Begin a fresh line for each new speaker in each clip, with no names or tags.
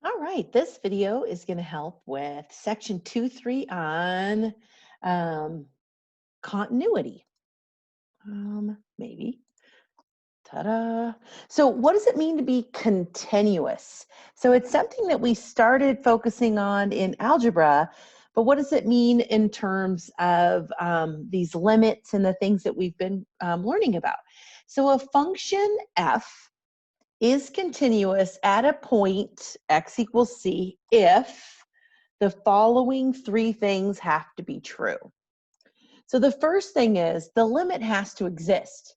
All right, this video is going to help with section 2-3 on continuity. Maybe. Ta-da. So what does it mean to be continuous? So it's something that we started focusing on in algebra, but what does it mean in terms of these limits and the things that we've been learning about? So a function f is continuous at a point x equals c if the following three things have to be true. So the first thing is the limit has to exist.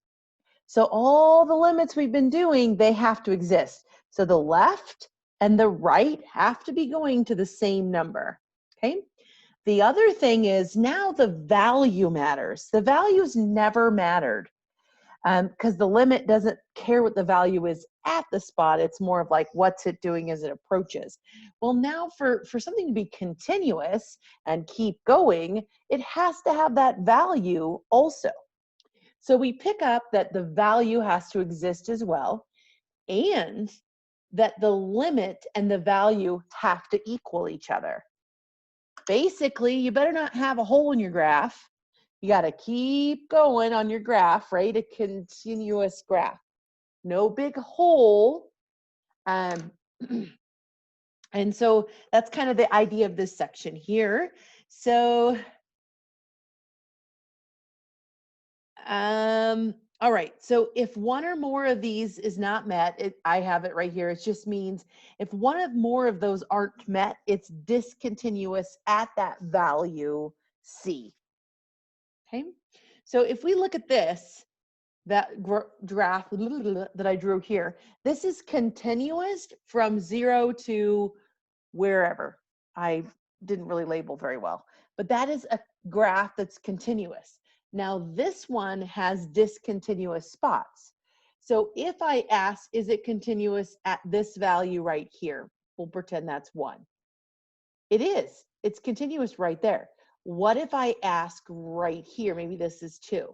So all the limits we've been doing, they have to exist. So the left and the right have to be going to the same number, okay? The other thing is now the value matters. The values never mattered because the limit doesn't care what the value is at the spot. It's more of like, what's it doing as it approaches? Well, now for something to be continuous and keep going, it has to have that value also. So we pick up that the value has to exist as well, and that the limit and the value have to equal each other. Basically, you better not have a hole in your graph. You got to keep going on your graph, right? A continuous graph. No big hole. And so that's kind of the idea of this section here. So, all right, so if one or more of these is not met, I have it right here. It just means if one or more of those aren't met, it's discontinuous at that value C. Okay, so if we look at this, that graph that I drew here, this is continuous from 0 to wherever. I didn't really label very well, but that is a graph that's continuous. Now this one has discontinuous spots. So if I ask, is it continuous at this value right here? We'll pretend that's 1. It is. It's continuous right there. What if I ask right here? Maybe this is 2.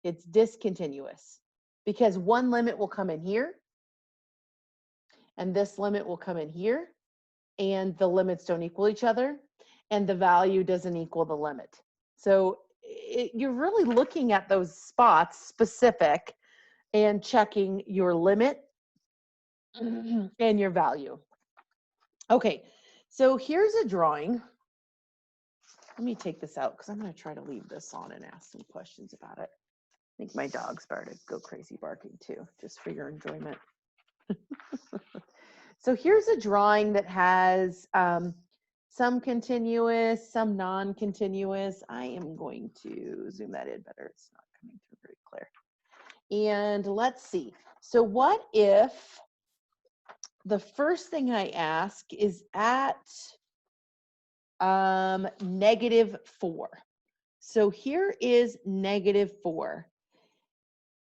It's discontinuous because one limit will come in here and this limit will come in here, and the limits don't equal each other, and the value doesn't equal the limit. So you're really looking at those spots specific and checking your limit and your value. Okay, so here's a drawing. Let me take this out because I'm going to try to leave this on and ask some questions about it. I think my dog started to go crazy barking too, just for your enjoyment. So here's a drawing that has some continuous, some non-continuous. I am going to zoom that in better. It's not coming through very clear. And let's see. So what if the first thing I ask is at -4? So here is -4.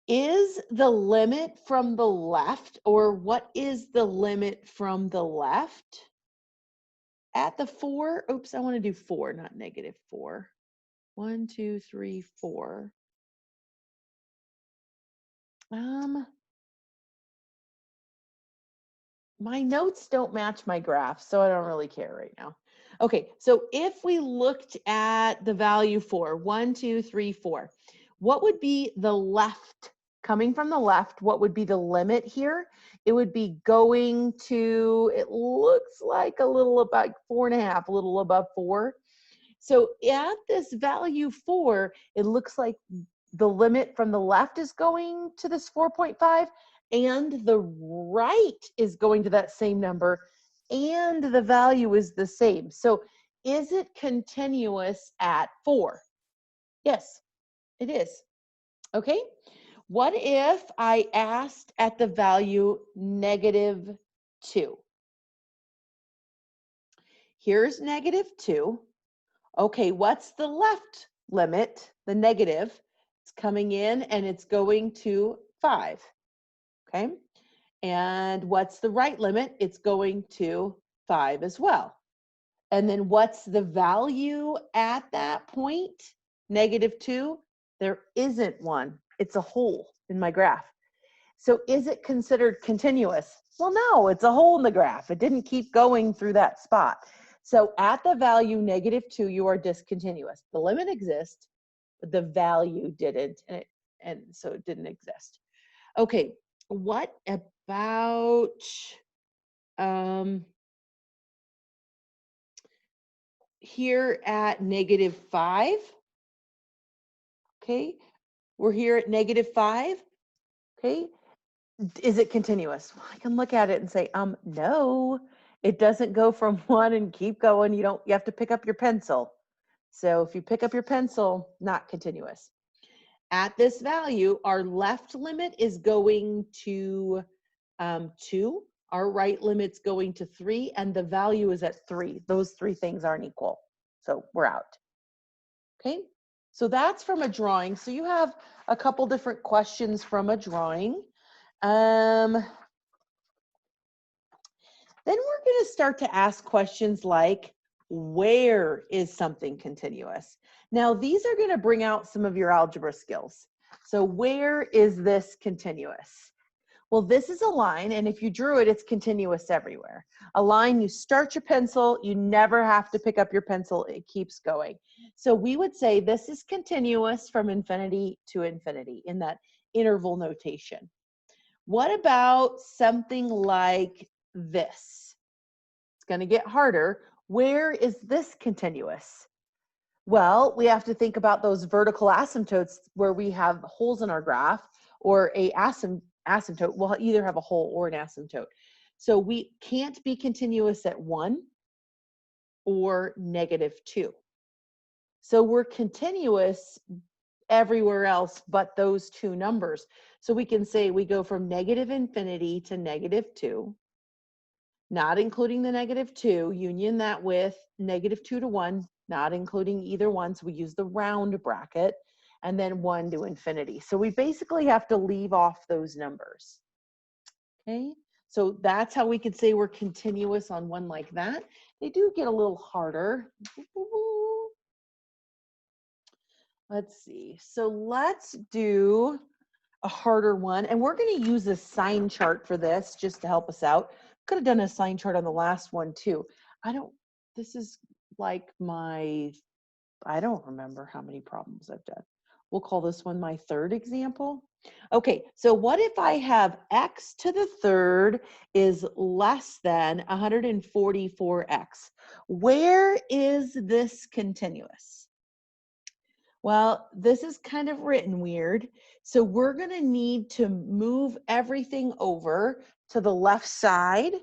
Is the limit from the left, or what is the limit from the left at the 4? Oops, I want to do 4, not -4. 1, 2, 3, 4. My notes don't match my graph, so I don't really care right now. Okay, so if we looked at the value 4, 1, 2, 3, 4, what would be the left? Coming from the left, what would be the limit here? It would be going to, it looks like a little about 4.5, a little above 4. So at this value 4, it looks like the limit from the left is going to this 4.5, and the right is going to that same number, and the value is the same. So is it continuous at 4? Yes, it is. Okay. What if I asked at the value -2? Here's -2. Okay, what's the left limit? The negative. It's coming in and it's going to 5. Okay. And what's the right limit? It's going to 5 as well. And then what's the value at that point? -2. There isn't one. It's a hole in my graph. So is it considered continuous? Well, no, it's a hole in the graph. It didn't keep going through that spot. So at the value -2, you are discontinuous. The limit exists, but the value didn't, and so it didn't exist. Okay, what about here at -5? Okay, we're here at -5. Okay, is it continuous? Well, I can look at it and say, no, it doesn't go from 1 and keep going. You have to pick up your pencil. So if you pick up your pencil, not continuous. At this value, our left limit is going to 2. Our right limit's going to 3, and the value is at 3. Those 3 things aren't equal. So we're out. Okay, so that's from a drawing. So you have a couple different questions from a drawing. Then we're going to start to ask questions like, where is something continuous? Now, these are going to bring out some of your algebra skills. So where is this continuous? Well, this is a line, and if you drew it, it's continuous everywhere. A line, you start your pencil, you never have to pick up your pencil, it keeps going. So we would say this is continuous from infinity to infinity in that interval notation. What about something like this? It's going to get harder. Where is this continuous? Well, we have to think about those vertical asymptotes where we have holes in our graph, or a asymptote will either have a hole or an asymptote. So we can't be continuous at 1 or -2. So we're continuous everywhere else but those 2 numbers. So we can say we go from -infinity to -2, not including the -2, union that with -2 to 1, not including either one. So we use the round bracket, and then 1 to infinity. So we basically have to leave off those numbers. Okay, so that's how we could say we're continuous on one like that. They do get a little harder. Let's see. So let's do a harder one. And we're going to use a sign chart for this just to help us out. Could have done a sign chart on the last one too. This is like I don't remember how many problems I've done. We'll call this one my 3rd example. Okay, so what if I have x to the 3rd is less than 144x? Where is this continuous? Well, this is kind of written weird. So we're going to need to move everything over to the left side.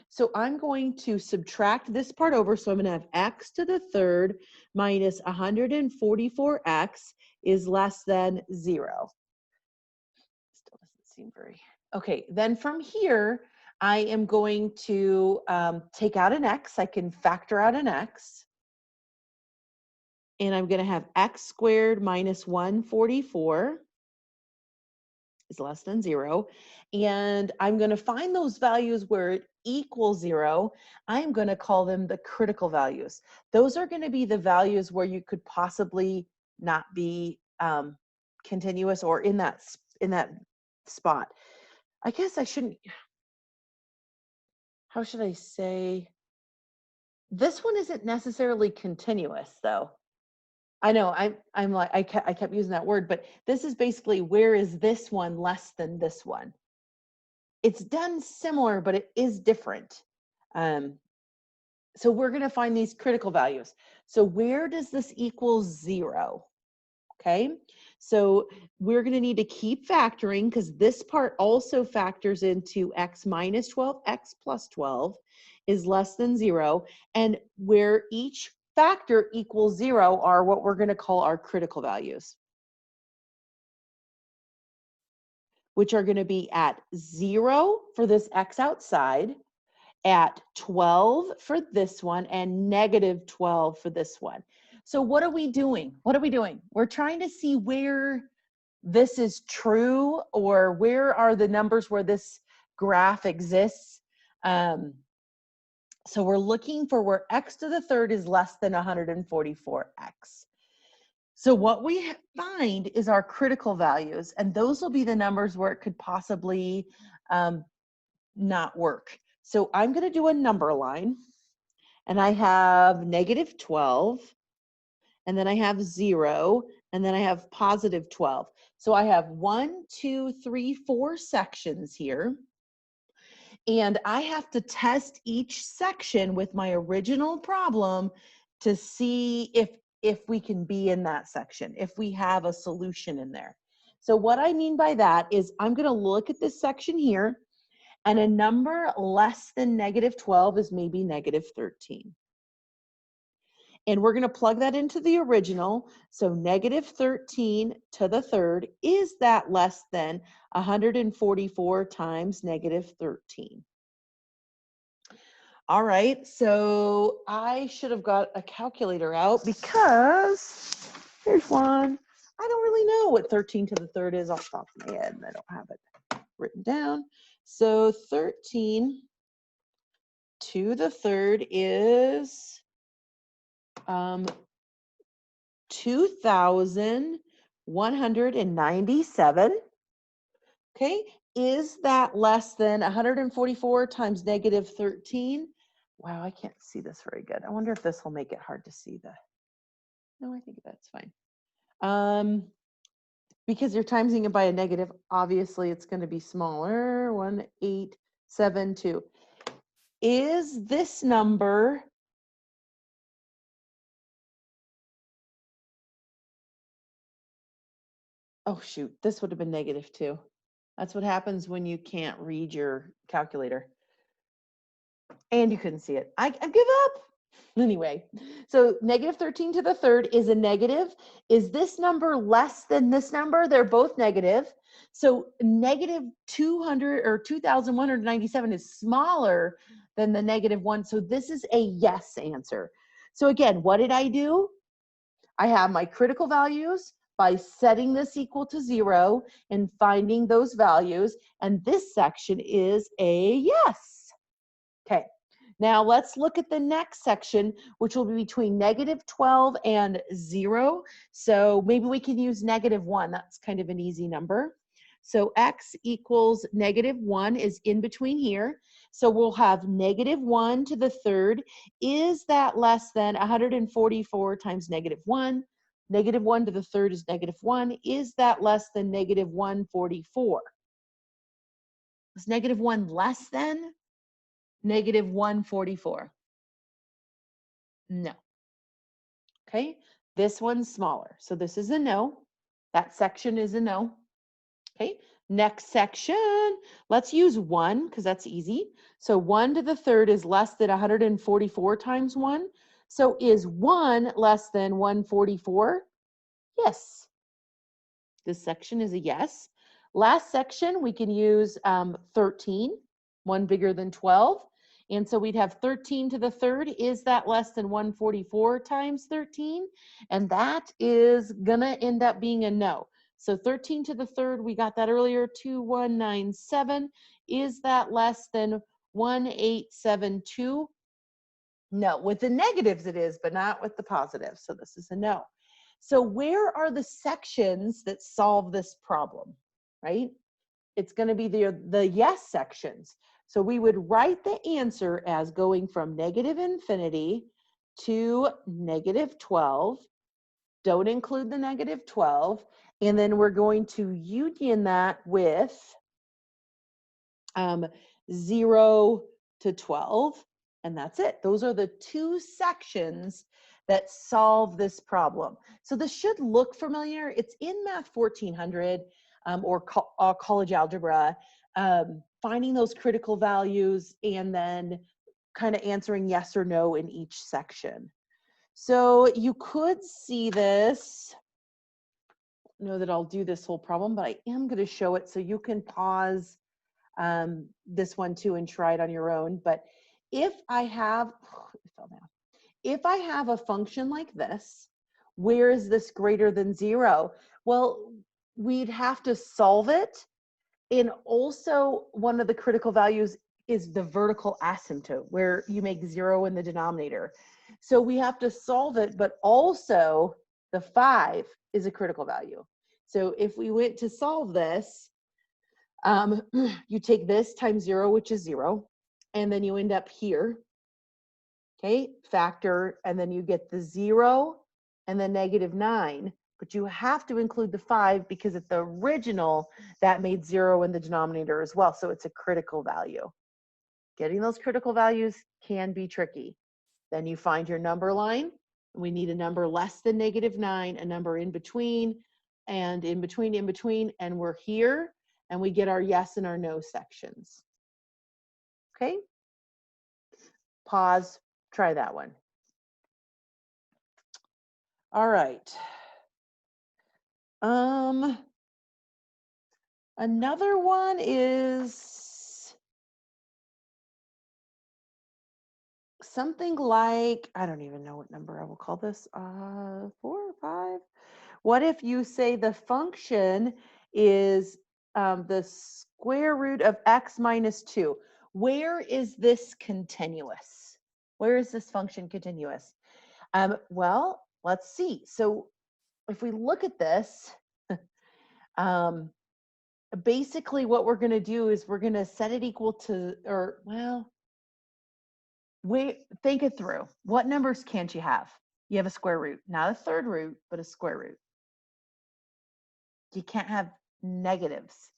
So I'm going to subtract this part over. So I'm going to have x to the 3rd minus 144x is less than 0. Still doesn't seem very... Okay, then from here, I am going to take out an x. I can factor out an x. And I'm going to have x squared minus 144 is less than 0. And I'm going to find those values where it equals 0. I'm going to call them the critical values. Those are going to be the values where you could possibly not be continuous or in that spot. I guess I shouldn't... How should I say? This one isn't necessarily continuous, though. I know I'm like I kept using that word, but this is basically where is this one less than this one? It's done similar, but it is different. So we're going to find these critical values. So where does this equal 0? Okay, so we're going to need to keep factoring because this part also factors into x minus 12, x plus 12 is less than 0. And where each factor equals 0 are what we're going to call our critical values, which are going to be at 0 for this x outside, at 12 for this one, and -12 for this one. So what are we doing? What are we doing? We're trying to see where this is true, or where are the numbers where this graph exists. So we're looking for where x to the 3rd is less than 144x. So what we find is our critical values, and those will be the numbers where it could possibly not work. So I'm going to do a number line, and I have negative 12, and then I have 0, and then I have positive 12. So I have 1, 2, 3, 4 sections here. And I have to test each section with my original problem to see if we can be in that section, if we have a solution in there. So what I mean by that is I'm going to look at this section here, and a number less than negative 12 is maybe negative 13. And we're going to plug that into the original. So negative 13 to the third, is that less than 144 times negative 13? All right, so I should have got a calculator out because here's one. I don't really know what 13 to the third is off the top of my head, and I don't have it written down. So 13 to the third is 2,197. Okay, is that less than 144 times negative 13? Wow, I can't see this very good. I wonder if this will make it hard to see no, I think that's fine. Because you're timesing it by a negative, obviously it's going to be smaller. 1,872. Is this number oh shoot, this would have been negative 2. That's what happens when you can't read your calculator. And you couldn't see it. I give up. Anyway, so negative 13 to the third is a negative. Is this number less than this number? They're both negative. So negative 200 or 2,197 is smaller than the negative 1. So this is a yes answer. So again, what did I do? I have my critical values by setting this equal to 0 and finding those values. And this section is a yes. Okay. Now let's look at the next section, which will be between negative 12 and 0. So maybe we can use negative 1. That's kind of an easy number. So x equals negative 1 is in between here. So we'll have negative 1 to the third. Is that less than 144 times negative 1? Negative 1 to the third is negative 1. Is that less than negative 144? Is negative 1 less than negative 144? No. Okay, this one's smaller. So this is a no. That section is a no. Okay, next section, let's use 1 because that's easy. So 1 to the third is less than 144 times 1. So is 1 less than 144? Yes. This section is a yes. Last section, we can use 13, 1 bigger than 12. And so we'd have 13 to the third. Is that less than 144 times 13? And that is going to end up being a no. So 13 to the third, we got that earlier, 2,197. Is that less than 1,872? No, with the negatives it is, but not with the positives. So this is a no. So where are the sections that solve this problem, right? It's going to be the yes sections. So we would write the answer as going from negative infinity to negative 12. Don't include the negative 12. And then we're going to union that with 0 to 12. And that's it. Those are the two sections that solve this problem. So this should look familiar. It's in Math 1400 or college algebra, finding those critical values and then kind of answering yes or no in each section. So you could see this. I don't know that I'll do this whole problem, but I am going to show it so you can pause this one too and try it on your own. But if I have, it fell down. If I have a function like this, where is this greater than 0? Well, we'd have to solve it. And also one of the critical values is the vertical asymptote, where you make 0 in the denominator. So we have to solve it, but also The 5 is a critical value. So if we went to solve this, you take this times 0, which is 0, and then you end up here, okay, factor, and then you get the 0 and the -9, but you have to include the 5 because at the original, that made 0 in the denominator as well, so it's a critical value. Getting those critical values can be tricky. Then you find your number line. We need a number less than -9, a number in between, and in between, and we're here, and we get our yes and our no sections. Okay? Pause, try that one. All right. Another one is something like, I don't even know what number I will call this, 4 or 5. What if you say the function is the square root of x minus 2? Where is this continuous? Where is this function continuous? Well, let's see. So if we look at this, basically what we're going to do is we're going to set it equal to, or well, think it through. What numbers can't you have? You have a square root, not a third root, but a square root. You can't have negatives.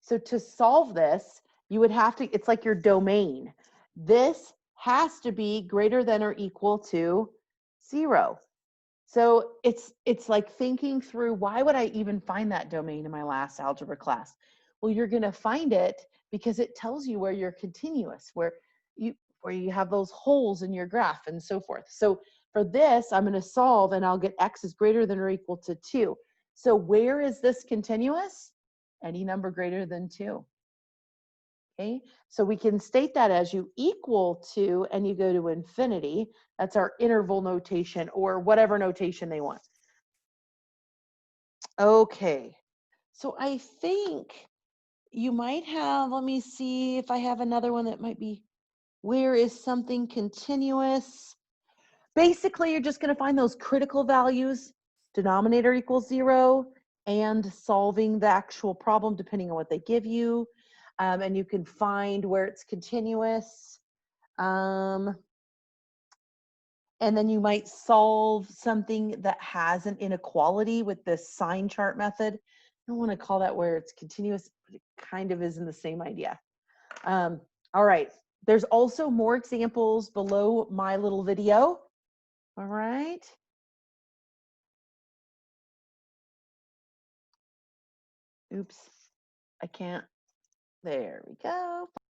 So to solve this, you would have to, it's like your domain. This has to be greater than or equal to 0. So it's like thinking through, why would I even find that domain in my last algebra class? Well, you're going to find it because it tells you where you're continuous, where you have those holes in your graph and so forth. So for this, I'm going to solve and I'll get x is greater than or equal to 2. So where is this continuous? Any number greater than 2. Okay, so we can state that as you equal to and you go to infinity. That's our interval notation or whatever notation they want. Okay, so I think you might have, let me see if I have another one that might be, where is something continuous? Basically, you're just going to find those critical values, denominator equals 0, and solving the actual problem depending on what they give you. And you can find where it's continuous. And then you might solve something that has an inequality with this sign chart method. I don't want to call that where it's continuous, but it kind of is in the same idea. All right. There's also more examples below my little video. All right. Oops, I can't. There we go.